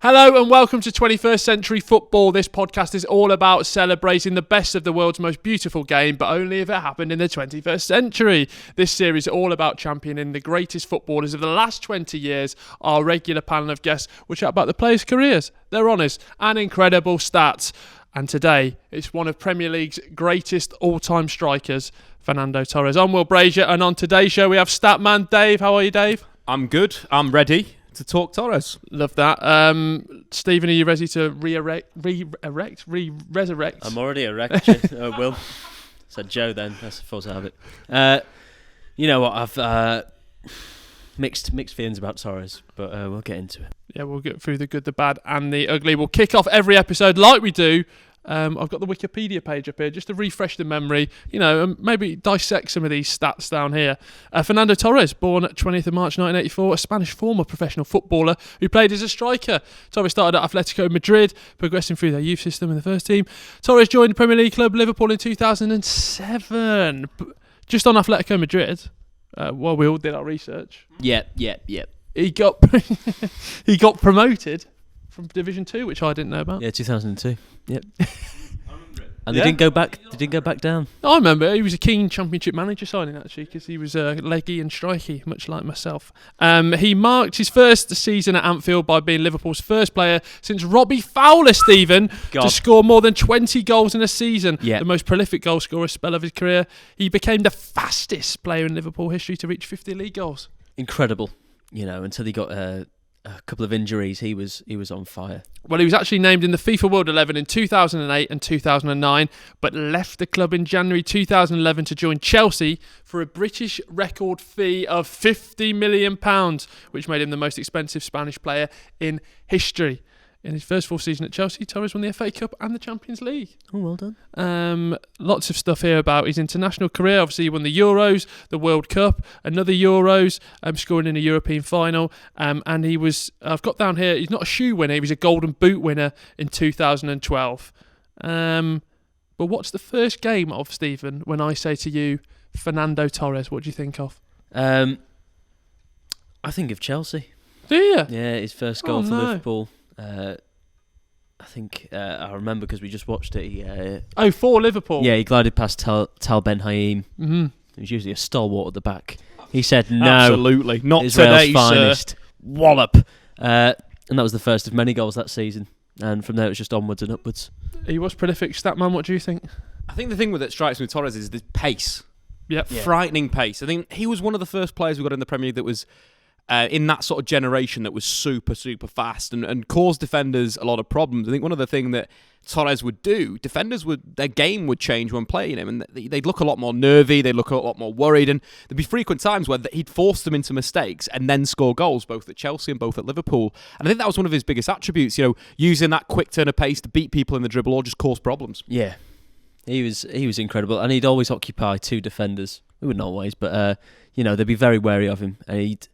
Hello and welcome to 21st Century Football. This podcast is all about celebrating the best of the world's most beautiful game, but only if it happened in the 21st century. This series is all about championing the greatest footballers of the last 20 years. Our regular panel of guests will chat about the players' careers, their honours and incredible stats. And today, it's one of Premier League's greatest all-time strikers, Fernando Torres. I'm Will Brazier, and on today's show we have Statman. Dave, how are you, Dave? I'm good. I'm ready to talk Torres. Love that. Stephen, are you ready to resurrect? I'm already erect. Will. Said Joe then. That's a false habit. You know what? I've mixed feelings about Torres, but we'll get into it. Yeah, we'll get through the good, the bad and the ugly. We'll kick off every episode like we do. I've got the Wikipedia page up here just to refresh the memory, and maybe dissect some of these stats down here. Fernando Torres, born 20th of March 1984, a Spanish former professional footballer who played as a striker. Torres started at Atletico Madrid, progressing through their youth system in the first team. Torres joined the Premier League club Liverpool in 2007, just on Atletico Madrid. While we all did our research. Yep. He got promoted from Division 2, which I didn't know about. Yeah, 2002. Yep. And they didn't go back. They didn't go back down. I remember he was a keen Championship manager signing actually, because he was leggy and striky, much like myself. He marked his first season at Anfield by being Liverpool's first player since Robbie Fowler, Stephen, to score more than 20 goals in a season. Yeah. The most prolific goal scorer spell of his career. He became the fastest player in Liverpool history to reach 50 league goals. Incredible. Until he got a couple of injuries, he was on fire. Well, he was actually named in the FIFA World 11 in 2008 and 2009, but left the club in January 2011 to join Chelsea for a British record fee of £50 million, which made him the most expensive Spanish player in history. In his first full season at Chelsea, Torres won the FA Cup and the Champions League. Oh, well done. Lots of stuff here about his international career. Obviously, he won the Euros, the World Cup, another Euros, scoring in a European final. And he was, I've got down here, he's not a shoe winner, he was a Golden Boot winner in 2012. But what's the first game of, Stephen, when I say to you, Fernando Torres, what do you think of? I think of Chelsea. Do you? Yeah, his first goal for Liverpool. I think I remember because we just watched it. For Liverpool. Yeah, he glided past Tal Ben Haim. Mm-hmm. He was usually a stalwart at the back. He said, "No, absolutely not Israel's today, finest. Sir. Wallop." And that was the first of many goals that season. And from there, it was just onwards and upwards. He was prolific. Statman, what do you think? I think the thing that strikes me with Torres is the pace. Yep. Yeah. Frightening pace. I think he was one of the first players we got in the Premier League that was in that sort of generation that was super, super fast and caused defenders a lot of problems. I think one of the things that Torres would do, their game would change when playing him, and they'd look a lot more nervy, they'd look a lot more worried, and there'd be frequent times where he'd force them into mistakes and then score goals, both at Chelsea and both at Liverpool. And I think that was one of his biggest attributes, using that quick turn of pace to beat people in the dribble or just cause problems. Yeah, he was incredible, and he'd always occupy two defenders. He wouldn't always, but they'd be very wary of him, and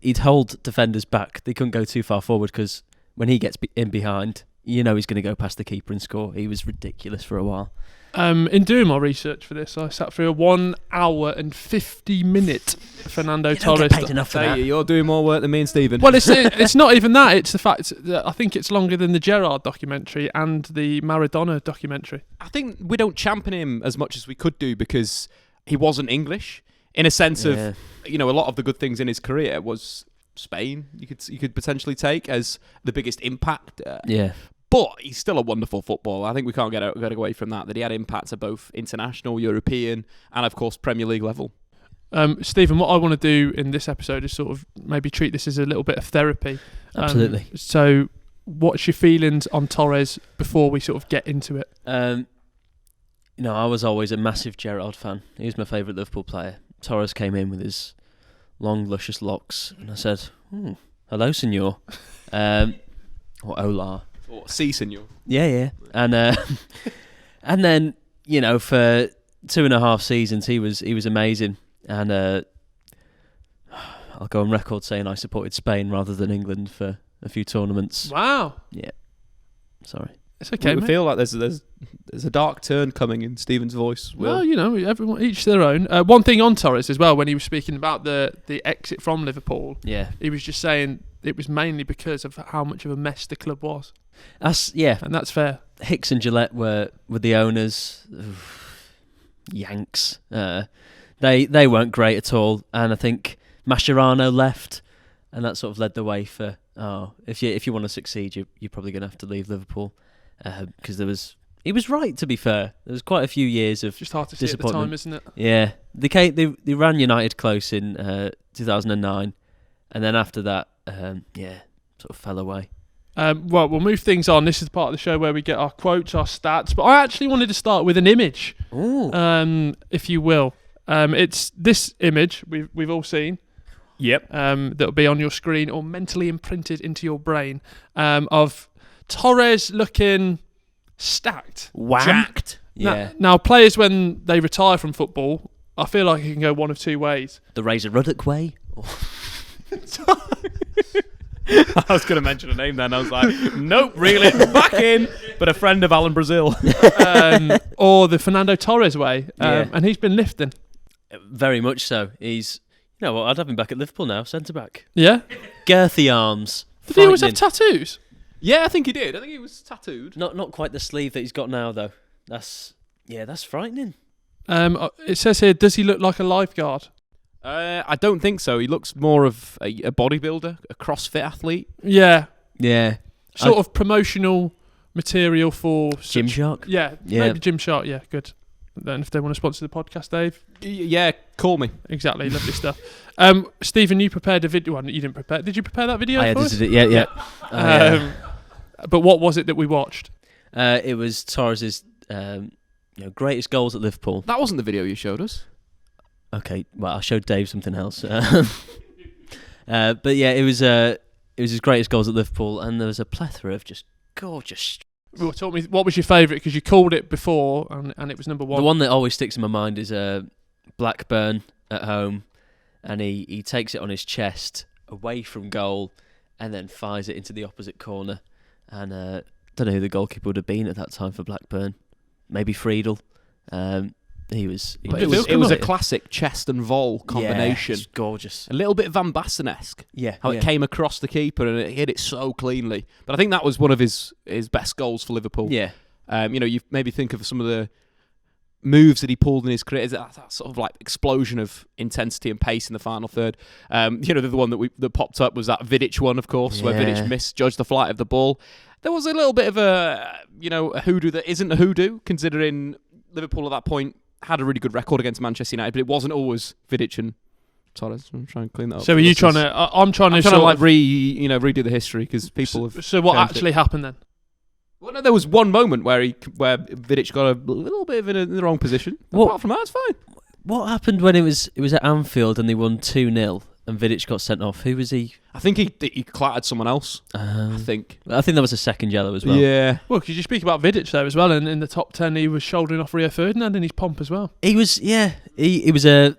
He'd hold defenders back. They couldn't go too far forward because when he gets in behind, he's going to go past the keeper and score. He was ridiculous for a while. In doing my research for this, I sat through a 1 hour and 50 minute Fernando Torres. Get paid enough for that. You're doing more work than me and Stephen. Well, it's not even that. It's the fact that I think it's longer than the Gerrard documentary and the Maradona documentary. I think we don't champion him as much as we could do because he wasn't English. In a sense of, a lot of the good things in his career was Spain. You could potentially take as the biggest impact. But he's still a wonderful footballer. I think we can't get away from that he had impacts at both international, European, and of course Premier League level. Stephen, what I want to do in this episode is sort of maybe treat this as a little bit of therapy. Absolutely. So, what's your feelings on Torres before we sort of get into it? I was always a massive Gerrard fan. He was my favourite Liverpool player. Torres came in with his long, luscious locks, and I said, "Hello, senor," or "Hola," or "Si, senor." Yeah, and and then for 2.5 seasons he was amazing, and I'll go on record saying I supported Spain rather than England for a few tournaments. Wow. Yeah. Sorry. It's okay. I feel like there's a dark turn coming in Stephen's voice. Well, everyone each their own. One thing on Torres as well, when he was speaking about the exit from Liverpool, yeah, he was just saying it was mainly because of how much of a mess the club was, And that's fair. Hicks and Gillette were the owners. Yanks. They weren't great at all, and I think Mascherano left, and that sort of led the way for if you want to succeed, you're probably going to have to leave Liverpool, because he was right, to be fair. There was quite a few years of Just hard to see at the time, isn't it? Yeah, they ran United close in 2009, and then after that, sort of fell away. Well, we'll move things on. This is the part of the show where we get our quotes, our stats. But I actually wanted to start with an image, if you will. It's this image we've all seen. Yep. That'll be on your screen or mentally imprinted into your brain, of Torres looking stacked, Jacked. Yeah. Now, players when they retire from football, I feel like it can go one of two ways. The Razor Ruddock way. I was going to mention a name then. I was like, nope, reel it back in. But a friend of Alan Brazil. Or the Fernando Torres way. Yeah. And he's been lifting. Very much so. He's, you know what, I'd have him back at Liverpool now, centre back. Yeah? Girthy arms. Did he always have tattoos? Yeah, I think he did. I think he was tattooed. Not quite the sleeve that he's got now, though. That's frightening. It says here, does he look like a lifeguard? I don't think so. He looks more of a bodybuilder, a CrossFit athlete. Yeah. Yeah. Sort of promotional material for... Gymshark? Yeah, maybe Gymshark, yeah, good. Then if they want to sponsor the podcast, Dave. Yeah, call me. Exactly, lovely stuff. Stephen, you prepared a video. Well, you didn't prepare. Did you prepare that video for us? Yeah. But what was it that we watched? It was Torres's greatest goals at Liverpool. That wasn't the video you showed us. Okay, well, I showed Dave something else. But yeah, it was his greatest goals at Liverpool, and there was a plethora of just gorgeous. Well, tell me, what was your favourite? Because you called it before, and it was number one. The one that always sticks in my mind is Blackburn at home, and he takes it on his chest away from goal, and then fires it into the opposite corner. And don't know who the goalkeeper would have been at that time for Blackburn. Maybe Friedel. It was a classic chest and volley combination. Yeah, it's gorgeous. A little bit Van Basten-esque. Yeah. How it came across the keeper and it hit it so cleanly. But I think that was one of his best goals for Liverpool. Yeah. You maybe think of some of the moves that he pulled in his career. That sort of like explosion of intensity and pace in the final third. The one that popped up was that Vidic one, of course, where Vidic misjudged the flight of the ball. There was a little bit of a hoodoo that isn't a hoodoo, considering Liverpool at that point had a really good record against Manchester United, but it wasn't always Vidic and Torres. I'm trying to clean that up. So are you trying to? I'm trying to redo the history because people have. So what actually happened then? Well, no, there was one moment where Vidic got a little bit in the wrong position. Apart from that, it's fine. What happened when it was at Anfield and they won 2-0 and Vidic got sent off? Who was he? I think he clattered someone else. I think there was a second yellow as well. Yeah. Well, because you speak about Vidic there as well, and in the top 10 he was shouldering off Rio Ferdinand in his pomp as well. He was, he was a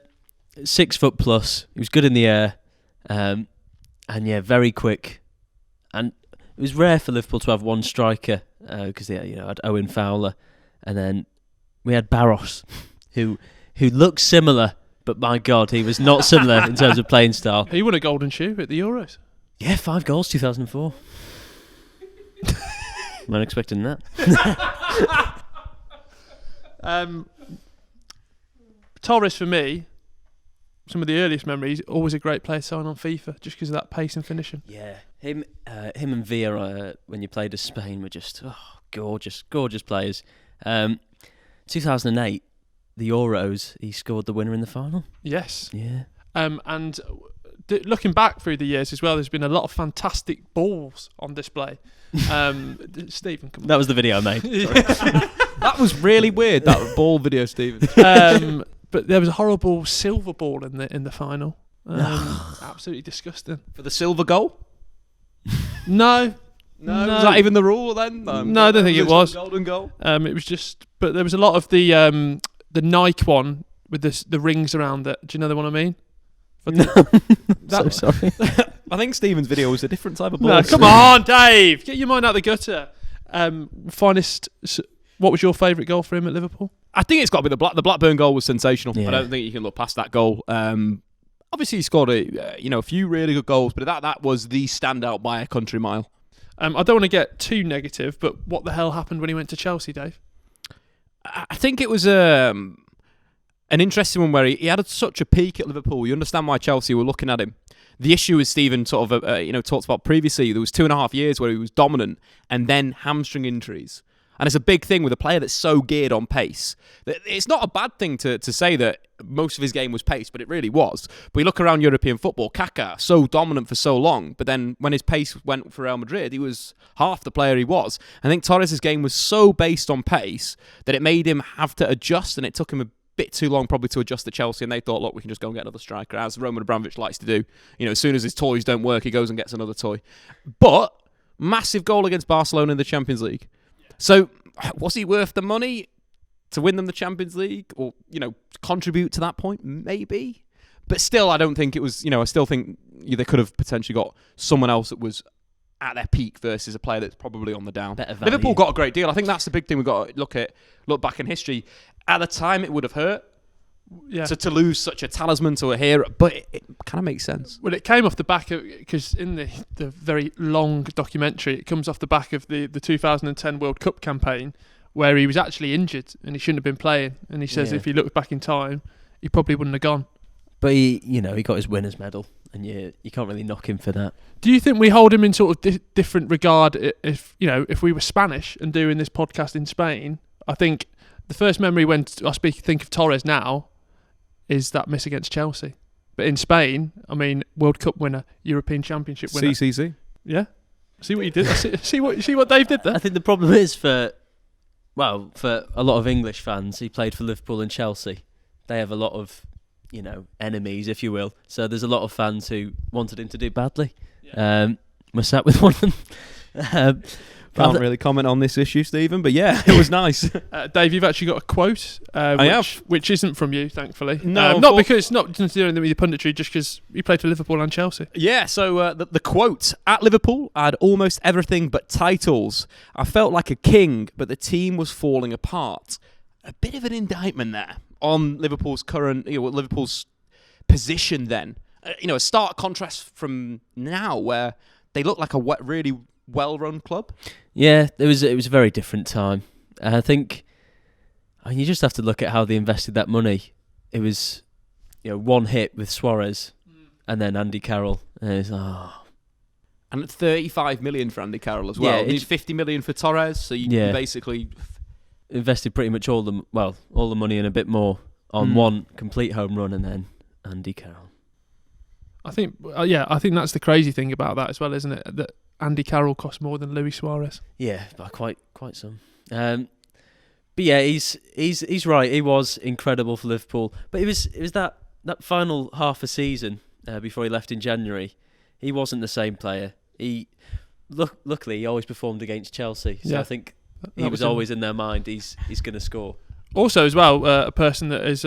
6 foot plus. He was good in the air, and very quick. And it was rare for Liverpool to have one striker because they had Owen Fowler, and then we had Barros, who looked similar. But my God, he was not similar in terms of playing style. He won a golden shoe at the Euros. Yeah, 5 goals, 2004. Not expecting that. Torres, for me, some of the earliest memories, always a great player to sign on FIFA, just because of that pace and finishing. Yeah, him and Villa, when you played as Spain, were just gorgeous players. 2008. The Euros, he scored the winner in the final. Yes. Yeah. And looking back through the years as well, there's been a lot of fantastic balls on display. Stephen, come on. That was the video I made. That was really weird, that ball video, Stephen. But there was a horrible silver ball in the final. Absolutely disgusting. For the silver goal? No. Was that even the rule then? No, I don't think it was. Golden goal? It was just... But there was a lot of the Nike one with the rings around it. Do you know the one I mean? So sorry. I think Stephen's video was a different type of ball. No, come on, Dave. Get your mind out the gutter. What was your favourite goal for him at Liverpool? I think it's got to be the Blackburn goal was sensational. Yeah. I don't think you can look past that goal. Obviously, he scored a few really good goals, but that was the standout by a country mile. I don't want to get too negative, but what the hell happened when he went to Chelsea, Dave? I think it was an interesting one where he had such a peak at Liverpool. You understand why Chelsea were looking at him. The issue, as Stephen sort of talked about previously, there was 2.5 years where he was dominant, and then hamstring injuries. And it's a big thing with a player that's so geared on pace. It's not a bad thing to say that most of his game was pace, but it really was. But you look around European football, Kaká, so dominant for so long, but then when his pace went for Real Madrid, he was half the player he was. I think Torres' game was so based on pace that it made him have to adjust, and it took him a bit too long probably to adjust to Chelsea, and they thought, look, we can just go and get another striker, as Roman Abramovich likes to do. As soon as his toys don't work, he goes and gets another toy. But massive goal against Barcelona in the Champions League. So, was he worth the money to win them the Champions League or, contribute to that point? Maybe. But still, I don't think it was, I still think they could have potentially got someone else that was at their peak versus a player that's probably on the down. Liverpool got a great deal. I think that's the big thing we've got to look back in history. At the time, it would have hurt. Yeah. So to lose such a talisman to a hero, but it kind of makes sense. Well, it came off the back of, because in the very long documentary, it comes off the back of the 2010 World Cup campaign where he was actually injured and he shouldn't have been playing. And he says if he looked back in time, he probably wouldn't have gone. But he got his winner's medal, and you can't really knock him for that. Do you think we hold him in sort of different regard if we were Spanish and doing this podcast in Spain? I think the first memory when I think of Torres now is that miss against Chelsea. But in Spain, World Cup winner, European Championship winner. CCC. Yeah. See what you did? See what Dave did there? I think the problem is for a lot of English fans, he played for Liverpool and Chelsea. They have a lot of, enemies, if you will. So there's a lot of fans who wanted him to do badly. Yeah. I sat with one of them. Can't really comment on this issue, Stephen, but yeah, it was nice. Dave, you've actually got a quote, I have, which isn't from you, thankfully. No, not to do anything with your punditry, just because you played for Liverpool and Chelsea. Yeah, so the quote: at Liverpool, I had almost everything but titles. I felt like a king, but the team was falling apart. A bit of an indictment there on Liverpool's current, Liverpool's position. Then, a stark contrast from now, where they look like a really well-run club. Yeah, it was a very different time. I think you just have to look at how they invested that money. It was one hit with Suarez and then Andy Carroll. And And 35 million for Andy Carroll as well. Yeah, and he's 50 million for Torres, so you basically invested pretty much all the money and a bit more on one complete home run and then Andy Carroll. I think that's the crazy thing about that as well, isn't it? That Andy Carroll cost more than Luis Suarez. Yeah, by quite some. But yeah, he's right. He was incredible for Liverpool. But it was that final half a season before he left in January. He wasn't the same player. Luckily he always performed against Chelsea. So I think he was always in their mind. He's going to score. Also, as well, a person that is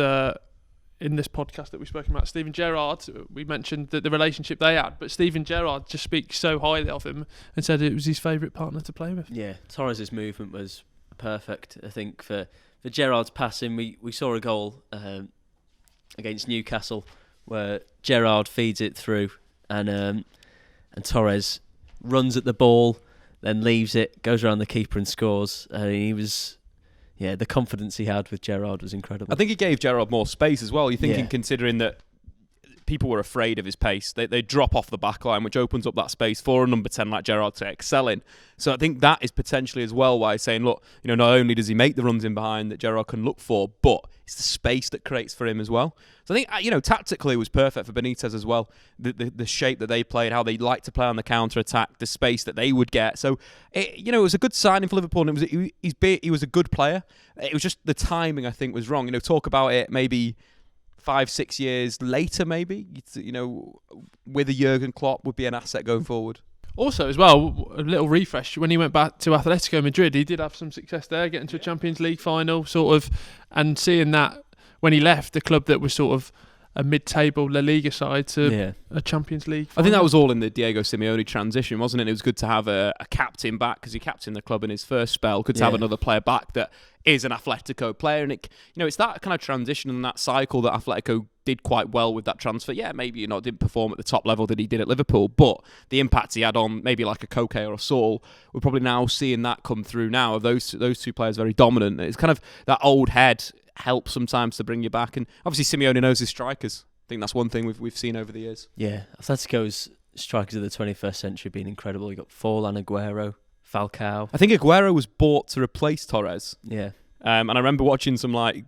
in this podcast that we've spoken about, Steven Gerrard, we mentioned the relationship they had, but Steven Gerrard just speaks so highly of him and said it was his favourite partner to play with. Yeah, Torres' movement was perfect. I think for Gerrard's passing, we saw a goal against Newcastle where Gerrard feeds it through and Torres runs at the ball, then leaves it, goes around the keeper and scores. He was... Yeah, the confidence he had with Gerrard was incredible. I think he gave Gerrard more space as well. You're thinking, considering that people were afraid of his pace, they drop off the back line, which opens up that space for a number 10 like Gerrard to excel in. So I think that is potentially as well why he's saying, look, not only does he make the runs in behind that Gerrard can look for, but it's the space that creates for him as well. So I think, tactically it was perfect for Benitez as well. The shape that they played, how they like to play on the counter-attack, the space that they would get. So, it was a good signing for Liverpool, and he was a good player. It was just the timing, I think, was wrong. Talk about it maybe 5-6 years later, maybe, with a Jurgen Klopp would be an asset going forward. Also, as well, a little refresh, when he went back to Atletico Madrid, he did have some success there, getting to a Champions League final, sort of, and seeing that when he left the club that was sort of a mid-table La Liga side to a Champions League final. I think that was all in the Diego Simeone transition, wasn't it? It was good to have a captain back, because he captained the club in his first spell. Good to have another player back that is an Atletico player, and it's that kind of transition and that cycle that Atletico did quite well with that transfer. Yeah, maybe didn't perform at the top level that he did at Liverpool, but the impact he had on maybe like a Koke or a Saul, we're probably now seeing that come through now. Of those two players very dominant. It's kind of that old head helps sometimes to bring you back, and obviously Simeone knows his strikers. I think that's one thing we've seen over the years. Yeah, Atletico's strikers of the 21st century have been incredible. You got Forlan, Aguero, Falcao. I think Aguero was bought to replace Torres. Yeah. And I remember watching some like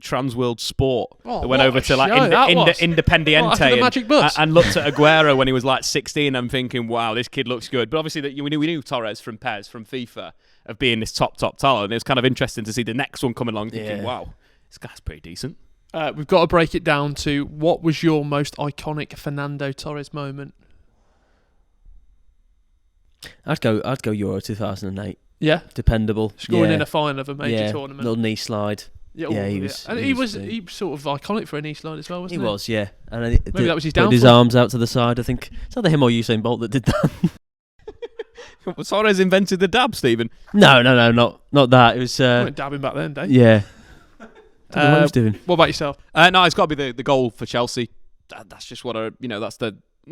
Transworld Sport that went what over a to like show that was. Independiente After the Magic Bus. and looked at Aguero when he was like 16. I'm thinking, wow, this kid looks good. But obviously we knew Torres from PES, from FIFA, of being this top talent. And it was kind of interesting to see the next one coming along, thinking, wow, this guy's pretty decent. We've got to break it down to what was your most iconic Fernando Torres moment? I'd go Euro 2008. Yeah, Dependable. scoring in a final of a major tournament. Little knee slide. Yeah, he was. And he was sort of iconic for a knee slide as well, wasn't he? He was, yeah. And maybe that was his downfall. Put his arms out to the side. I think it's either him or Usain Bolt that did that. Torres invented the dab, Stephen. No, not that. It was. Weren't dabbing back then, Dave. Yeah. Don't know what he was doing. What about yourself? No, it's got to be the goal for Chelsea. That's just what that's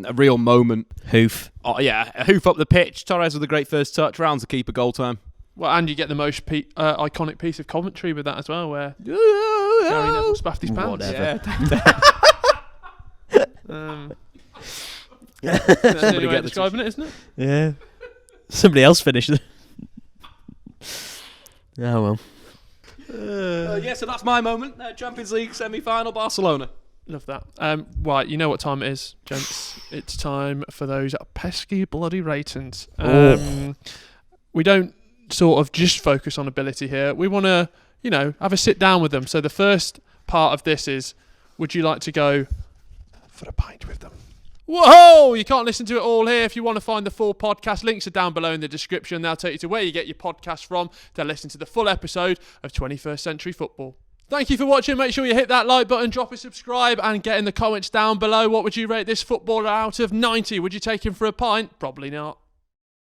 a real moment. Hoof. Oh yeah, a hoof up the pitch. Torres with a great first touch. Rounds the keeper, goal time. Well, and you get the most iconic piece of commentary with that as well, where Gary Neville spaffed his pants. Whatever. That's the only way of describing it, isn't it? Yeah. Somebody else finished it. Oh well. So that's my moment. Champions League semi-final, Barcelona. Love that. Right, you know what time it is, gents. It's time for those pesky bloody ratings. We don't sort of just focus on ability here. We want to, have a sit down with them. So the first part of this is, would you like to go for a pint with them? Whoa! You can't listen to it all here. If you want to find the full podcast, links are down below in the description. They'll take you to where you get your podcast from to listen to the full episode of 21st Century Football. Thank you for watching. Make sure you hit that like button, drop a subscribe, and get in the comments down below. What would you rate this footballer out of 90? Would you take him for a pint? Probably not.